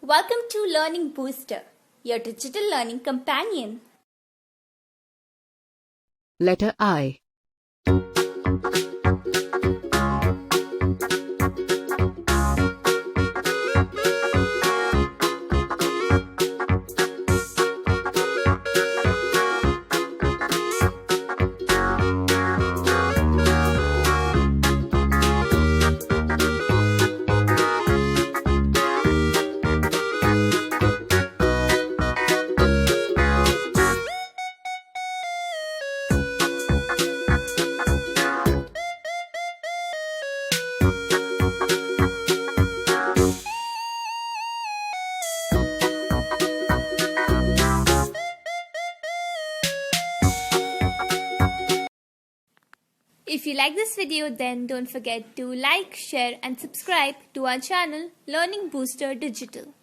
Welcome to Learning Booster, your digital learning companion. Letter I. If you like this video, then don't forget to like, share and subscribe to our channel Learning Booster Digital.